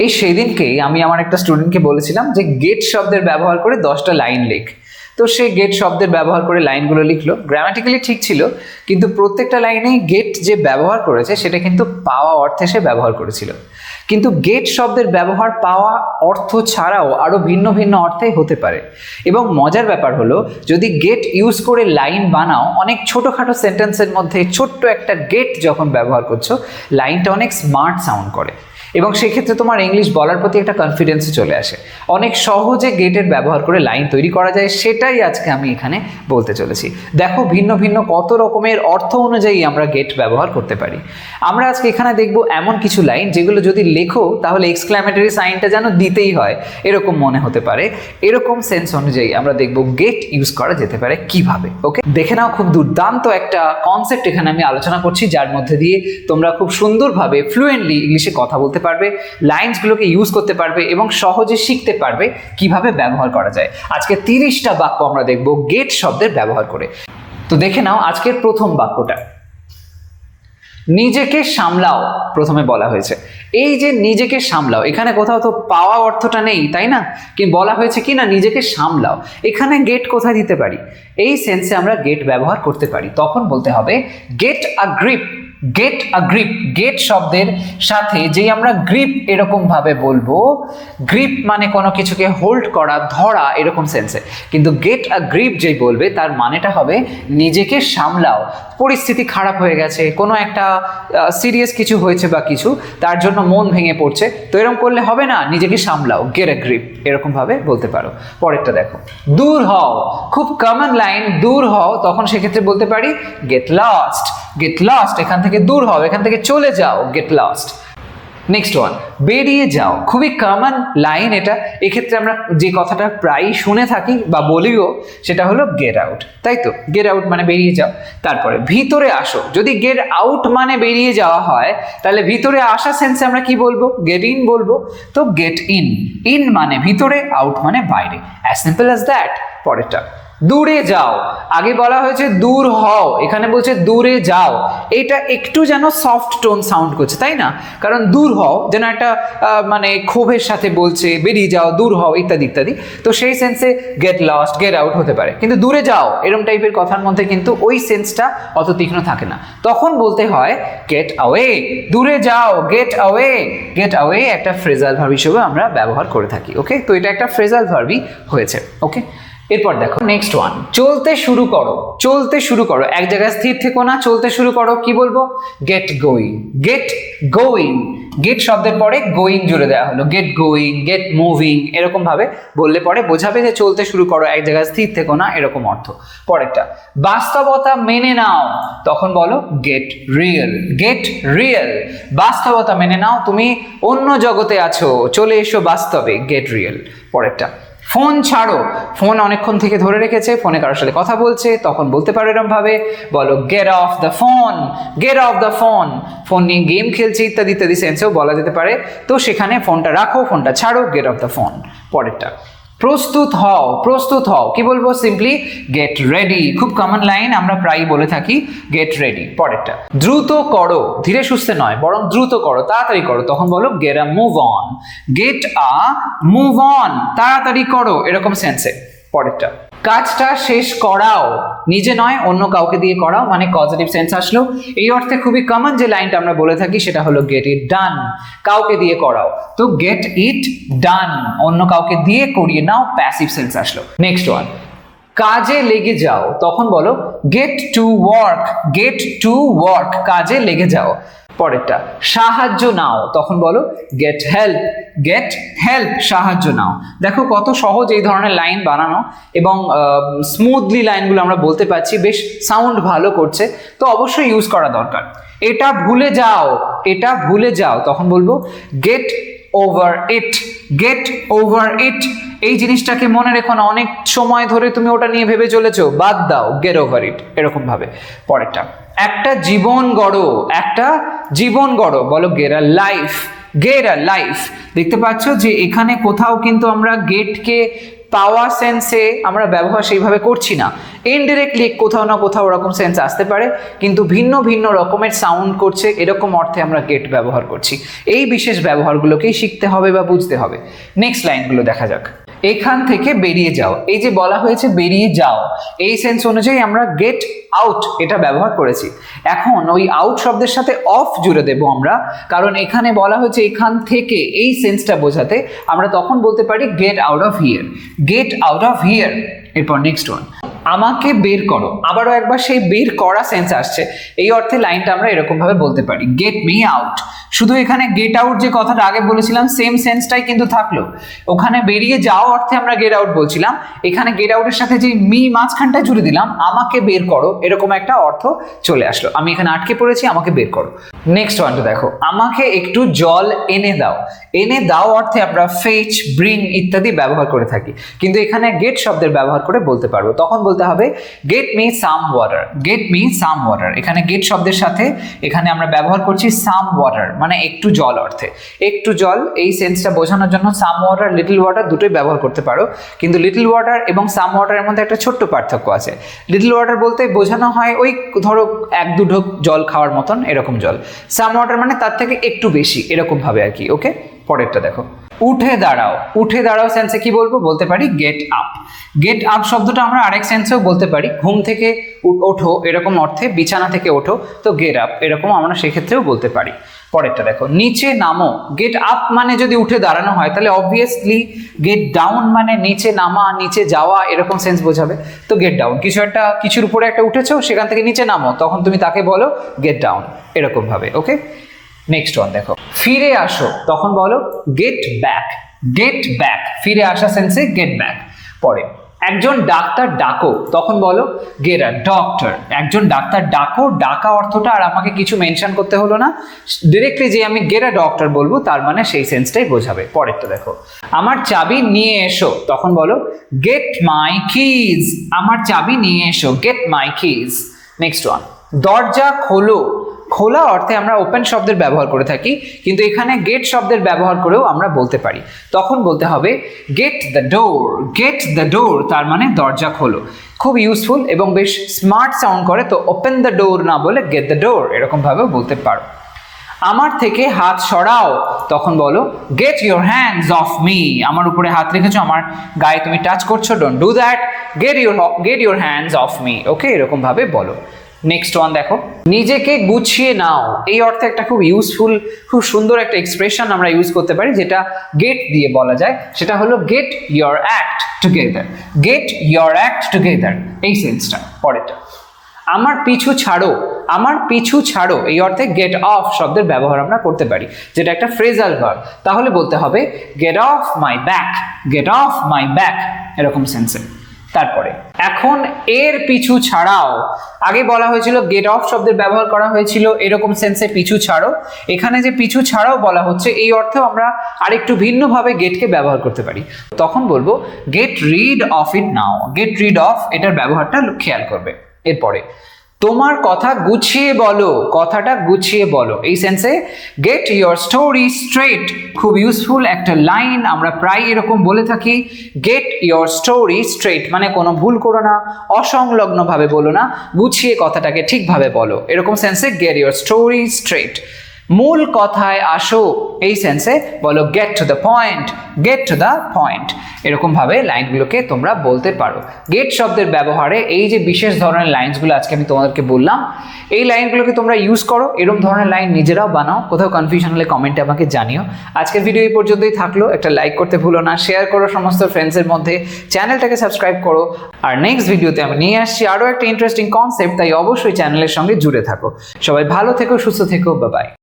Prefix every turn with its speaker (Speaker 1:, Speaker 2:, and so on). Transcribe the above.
Speaker 1: এই সেদিনকেই আমি আমার একটা স্টুডেন্টকে বলেছিলাম যে গেট শব্দের ব্যবহার করে 10টা লাইন লেখ। তো সে গেট শব্দের ব্যবহার করে লাইনগুলো লিখলো, গ্রামাটিক্যালি ঠিক ছিল, কিন্তু প্রত্যেকটা লাইনেই গেট যে ব্যবহার করেছে সেটা কিন্তু পাওয়া অর্থে সে ব্যবহার করেছিল। কিন্তু গেট শব্দের ব্যবহার পাওয়া অর্থ ছাড়াও আরও ভিন্ন ভিন্ন অর্থেই হতে পারে। এবং মজার ব্যাপার হলো, যদি গেট ইউজ করে লাইন বানাও, অনেক ছোটোখাটো সেন্টেন্সের মধ্যে ছোট্ট একটা গেট যখন ব্যবহার করছো, লাইনটা অনেক স্মার্ট সাউন্ড করে এবং সেক্ষেত্রে তোমার ইংলিশ বলার প্রতি একটা কনফিডেন্সও চলে আসে। অনেক সহজে গেটের ব্যবহার করে লাইন তৈরি করা যায়, সেটাই আজকে আমি এখানে বলতে চলেছি। দেখো ভিন্ন ভিন্ন কত রকমের অর্থ অনুযায়ী আমরা গেট ব্যবহার করতে পারি। আমরা আজকে এখানে দেখব এমন কিছু লাইন যেগুলো যদি লেখো তাহলে এক্সক্লামেটরি সাইনটা যেন দিতেই হয় এরকম মনে হতে পারে। এরকম সেন্স অনুযায়ী আমরা দেখব গেট ইউজ করা যেতে পারে কিভাবে। ওকে, দেখে নাও, খুব দুর্দান্ত একটা কনসেপ্ট এখানে আমি আলোচনা করছি, যার মধ্যে দিয়ে তোমরা খুব সুন্দরভাবে ফ্লুয়েন্টলি ইংলিশে কথা বলতে পারবে, লাইনসগুলোকে ইউজ করতে পারবে এবং সহজে শিখতে পারবে কিভাবে ব্যবহার করা যায়। আজকে 30টা বাক্য আমরা দেখব গেট শব্দের ব্যবহার করে। তো দেখে নাও আজকের প্রথম বাক্যটা, নিজেকে সামলাও। প্রথমে বলা হয়েছে এই যে নিজেকে সামলাও, এখানে কোথাও তো পাওয়া অর্থটা নেই, তাই না? কি বলা হয়েছে কি না, নিজেকে সামলাও। এখানে গেট কোথায় দিতে পারি? এই সেন্সে আমরা গেট ব্যবহার করতে পারি। তখন বলতে হবে get a grip. Get a grip, get শব্দের সাথে যেই আমরা গ্রিপ এরকম ভাবে বলবো, গ্রিপ মানে কোনো কিছুকে হোল্ড করা, ধরা, এরকম সেন্সে। কিন্তু গেট আ গ্রিপ যেই বলবে তার মানেটা হবে নিজেকে সামলাও। পরিস্থিতি খারাপ হয়ে গেছে, কোনো একটা সিরিয়াস কিছু হয়েছে বা কিছু, তার জন্য মন ভেঙে পড়ছে, তো এরকম করলে হবে না, নিজেকে সামলাও, গেট আ গ্রিপ, এরকম ভাবে বলতে পারো। পরেরটা দেখো, দূর হও। খুব কমন লাইন, দূর হও। তখন সেক্ষেত্রে বলতে পারি গেট লস্ট। গেট লস্ট, এখান থেকে দূর হও, এখান থেকে চলে যাও, গেট লস্ট। নেক্সট ওয়ান, বেরিয়ে যাও। খুবই কমন লাইন এটা। এক্ষেত্রে আমরা যে কথাটা প্রায় শুনে থাকি বা বলিও সেটা হলো গেট আউট, তাই তো? গেট আউট মানে বেরিয়ে যাও। তারপরে ভিতরে আসো। যদি গেট আউট মানে বেরিয়ে যাওয়া হয়, তাহলে ভিতরে আসা সেন্সে আমরা কি বলবো? গেট ইন বলবো। তো গেট ইন, ইন মানে ভিতরে, আউট মানে বাইরে, অ্যাজ সিম্পল অ্যাজ দ্যাট। পরেরটা, দূরে যাও। আগে বলা হয়েছে দূর হও, এখানে বলছে দূরে যাও। এটা একটু যেন সফট টোন সাউন্ড করছে, তাই না? কারণ দূর হও যেন একটা মানে ক্ষোভের সাথে বলছে, বেরিয়ে যাও, দূর হও, ইত্যাদি ইত্যাদি। তো সেই সেন্সে গেট লস্ট, গেট আউট হতে পারে। কিন্তু দূরে যাও এরকম টাইপের কথার মধ্যে কিন্তু ওই সেন্সটা অত তীক্ষ্ণ থাকে না। তখন বলতে হয় গেট অ্যাওয়ে। দূরে যাও, গেট অ্যাওয়ে। গেট অ্যাওয়ে একটা ফ্রেজাল ভার্ব হিসেবে আমরা ব্যবহার করে থাকি। ওকে, তো এটা একটা ফ্রেজাল ভার্বই হয়েছে। ওকে, এরপর দেখো নেক্সট ওয়ান, চলতে শুরু করো। চলতে শুরু করো, এক জায়গায় স্থির থেকো না, চলতে শুরু করো। কি বলবো? Get going. Get going, get শব্দের পরে গোয়িং জুড়ে দেওয়া হলো। গেট গোয়িং, গেট মুভিং, এরকম ভাবে বললে পরে বোঝাবে যে চলতে শুরু করো, এক জায়গায় স্থির থেকো না, এরকম অর্থ। পরেরটা, বাস্তবতা মেনে নাও। তখন বলো গেট রিয়েল। গেট রিয়েল, বাস্তবতা মেনে নাও, তুমি অন্য জগতে আছো, চলে এসো বাস্তবে, গেট রিয়েল। পরেরটা, ফোন ছাড়ো। ফোন অনেকক্ষণ থেকে ধরে রেখেছে, ফোনে কারোর সাথে কথা বলছে, তখন বলতে পারো এরকম ভাবে, বলো get off the phone. Get off the phone, phone নিয়ে গেম খেলছে ইত্যাদি ইত্যাদি সেন্সেও বলা যেতে পারে। তো সেখানে ফোনটা রাখো, ফোনটা ছাড়ো, গেট অফ দ্য ফোন। পরেরটা, প্রস্তুত হও। প্রস্তুত হও, কি বলবো? Simply get ready. খুব কমন লাইন, আমরা প্রায়ই বলে থাকি গেট রেডি। পরেরটা, দ্রুত করো। ধীরে সুস্থে নয়, বরং দ্রুত করো, তাড়াতাড়ি করো। তখন বলো get a move on. Get a move on, তাড়াতাড়ি করো, এরকম সেন্সে। পরেরটা, কাজটা শেষ করাও। নিজে নয়, অন্য কাউকে দিয়ে করাও, মানে পজিটিভ সেন্স আসলো। এই অর্থে খুবই কমন যে লাইনটা আমরা বলে থাকি সেটা হলো গেট ইট ডান। কাউকে দিয়ে করাও, তো গেট ইট ডান, অন্য কাউকে দিয়ে করিয়ে নাও, প্যাসিভ সেন্স আসলো। নেক্সট ওয়ান, কাজে লেগে যাও। তখন বলো get to work. Get to work, কাজে লেগে যাও। পরেরটা, সাহায্য নাও। তখন বলো গেট হেল্প। গেট হেল্প, সাহায্য নাও। দেখো কত সহজ এই ধরনের লাইন বানানো, এবং স্মুথলি লাইনগুলো আমরা বলতে পারছি, বেশ সাউন্ড ভালো করছে, তো অবশ্যই ইউজ করা দরকার। এটা ভুলে যাও। এটা ভুলে যাও, তখন বলবো gate over it. Gate over it, এই জিনিসটাকে মনে রেখো না, অনেক সময় ধরে তুমি ওটা নিয়ে ভেবে চলেছো, বাদ দাও, গেট ওভার ইট, এরকম ভাবে। পরেরটা, একটা জীবন গড়ো। একটা জীবন গড়ো, বলো get a life. get a life। দেখতে পাচ্ছ যে এখানে কোথাও কিন্তু আমরা গেটকে পাওয়া সেন্সে আমরা ব্যবহার সেইভাবে করছি না, ইনডিরেক্টলি কোথাও না কোথাও ওরকম সেন্স আসতে পারে, কিন্তু ভিন্ন ভিন্ন রকমের সাউন্ড করছে এরকম অর্থে আমরা গেট ব্যবহার করছি। এই বিশেষ ব্যবহারগুলোকেই শিখতে হবে বা বুঝতে হবে। নেক্সট লাইনগুলো দেখা যাক। এখান থেকে বেরিয়ে যাও, এই যে বলা হয়েছে বেরিয়ে যাও, এই সেন্স অনুযায়ী আমরা গেট আউট এটা ব্যবহার করেছি। এখন ওই আউট শব্দের সাথে অফ জুড়ে দেব আমরা, কারণ এখানে বলা হয়েছে এখান থেকে, এই সেন্সটা বোঝাতে আমরা তখন বলতে পারি get out of here, get out of here. এরপর নেক্সট ওয়ান, আমাকে বের করো, আবারও একবার সেই বের করা সেন্স আসছে, এই অর্থে লাইনটা আমরা এরকম ভাবে বলতে পারি গেট মি আউট। শুধু এখানে গেট আউট যে কথাটা আগে বলেছিলাম সেম সেন্সটাই কিন্তু থাকলো, ওখানে বেরিয়ে যাও অর্থে আমরা গেট আউট বলছিলাম, এখানে গেট আউটের সাথে যে মি মাঝখানটা জুড়ে দিলাম, আমাকে বের করো, এরকম একটা অর্থ চলে আসলো। আমি এখানে আটকে পড়েছি, আমাকে বের করো। নেক্সট ওয়ানটা দেখো, আমাকে একটু জল এনে দাও। এনে দাও অর্থে আমরা ফেচ, ব্রিং ইত্যাদি ব্যবহার করে থাকি, কিন্তু এখানে গেট শব্দের ব্যবহার করে বলতে পারবো, তখন বলতে হবে get me some water, get me some water. এখানে গেট শব্দের সাথে এখানে আমরা ব্যবহার করছি সাম ওয়াটার, মানে একটু জল অর্থে। একটু জল এই সেন্সটা বোঝানোর জন্য সাম ওয়াটার, লিটল ওয়াটার দুটোই ব্যবহার করতে পারো, কিন্তু লিটল ওয়াটার এবং সাম ওয়াটারের মধ্যে একটা ছোট্ট পার্থক্য আছে। লিটল ওয়াটার বলতে বোঝানো হয় ওই ধরো 1-2 ঢোক জল খাওয়ার মতন এরকম জল, সাম ওয়াটার মানে তার থেকে একটু বেশি এরকম ভাবে আর কি। ওকে, পরেরটা দেখো, উঠে দাঁড়াও। উঠে দাঁড়াও সেন্সে কি বলবো? বলতে পারি গেট আপ। গেট আপ শব্দটা আমরা আরেক সেন্সেও বলতে পারি, ঘুম থেকে ওঠো এরকম অর্থে, বিছানা থেকে ওঠো, তো গেট আপ এরকম আমরা সেক্ষেত্রেও বলতে পারি। পরেরটা দেখো, নিচে নামো। গেট আপ মানে যদি উঠে দাঁড়ানো হয় তাহলে অবভিয়াসলি গেট ডাউন মানে নিচে নামা, নিচে যাওয়া এরকম সেন্স বোঝাবে, তো গেট ডাউন। কিছুর উপরে একটা উঠেছো, সেখান থেকে নিচে নামো, তখন তুমি তাকে বলো গেট ডাউন এরকম ভাবে। ওকে, নেক্সট ওয়ান দেখো, ফিরে আসো, তখন বলো গেট ব্যাক। গেট ব্যাক, ফিরে আসা সেন্সে গেট ব্যাক। পরে একজন ডাক্তার ডাকো, তখন বলো গেট আ ডক্টর। একজন ডাক্তার ডাকো, ডাকা অর্থটা আর আমাকে কিছু মেনশন করতে হলো না, ডিরেক্টলি যে আমি গেট আ ডক্টর বলবো তার মানে সেই সেন্সটাই বোঝাবে। পরেরটা দেখো, আমার চাবি নিয়ে এসো, তখন বলো গেট মাই কিজ। আমার চাবি নিয়ে এসো, get my keys. Next one, দরজা খোলো। খোলা অর্থে আমরা ওপেন শব্দের ব্যবহার করে থাকি, কিন্তু এখানে গেট শব্দের ব্যবহার করেও আমরা বলতে পারি, তখন বলতে হবে get the door. Get the door তার মানে দরজা খোলো। খুব ইউজফুল এবং বেশ স্মার্ট সাউন্ড করে, তো ওপেন দ্য ডোর না বলে গেট দ্য ডোর এরকম ভাবেও বলতে পারো। আমার থেকে হাত সরাও, তখন বলো get your hands off me. আমার উপরে হাত রেখেছো, আমার গায়ে তুমি টাচ করছো, don't do that, get your hands off me. Okay, এরকম ভাবে বলো। নেক্সট ওয়ান দেখো, নিজেকে গুছিয়ে নাও। এই অর্থে একটা খুব ইউজফুল, খুব সুন্দর একটা এক্সপ্রেশন আমরা ইউজ করতে পারি, যেটা গেট দিয়ে বলা যায়, সেটা হলো get your act together. Get your act together, এই সেন্সটা। পরেরটা, আমার পিছু ছাড়ো। আমার পিছু ছাড়ো এই অর্থে গেট অফ শব্দের ব্যবহার আমরা করতে পারি, যেটা একটা ফ্রেজাল ভার্ব, তাহলে বলতে হবে get off my back. Get off my back এরকম সেন্সে। তারপরে এখন এর পিছু ছাড়াও। আগে বলা হয়েছিল গেট অফ শব্দের ব্যবহার করা হয়েছিল এরকম সেন্সে পিছু ছাড়ো, এখানে যে পিছু ছাড়াও বলা হচ্ছে এই অর্থেও আমরা আরেকটু ভিন্নভাবে গেটকে ব্যবহার করতে পারি, তখন বলবো get rid of it now. Get rid of এটার ব্যবহারটা খেয়াল করবে। এরপরে তোমার কথা গুছিয়ে বলো। কথাটা গুছিয়ে বলো, এই সেন্সে গেট ইয়োর স্টোরি স্ট্রেট। খুব ইউজফুল একটা লাইন, আমরা প্রায় এরকম বলে থাকি, গেট ইয়োর স্টোরি স্ট্রেট মানে কোনো ভুল করো না, অসংলগ্ন ভাবে বলো না, গুছিয়ে কথাটাকে ঠিকভাবে বলো, এরকম সেন্সে গেট ইয়োর স্টোরি স্ট্রেট। মূল কথায় আসো, এই সেন্সে বলো get to the point. Get to the point এরকম ভাবে লাইনগুলোকে তোমরা বলতে পারো। গেট শব্দের ব্যবহারে এই যে বিশেষ ধরনের লাইনসগুলো আজকে আমি তোমাদেরকে বললাম, এই লাইনগুলোকে তোমরা ইউজ করো, এরকম ধরনের লাইন নিজেরাও বানাও। কোথাও কনফিউশন হলে কমেন্টে আমাকে জানিও। আজকের ভিডিও এই পর্যন্তই থাকলো, একটা লাইক করতে ভুলো না, শেয়ার করো সমস্ত ফ্রেন্ডসের মধ্যে, চ্যানেলটাকে সাবস্ক্রাইব করো। আর নেক্সট ভিডিওতে আমি নিয়ে আসছি আরও একটা ইন্টারেস্টিং কনসেপ্ট, তাই অবশ্যই চ্যানেলের সঙ্গে জুড়ে থাকো। সবাই ভালো থেকো, সুস্থ থেকো, বাই বাই।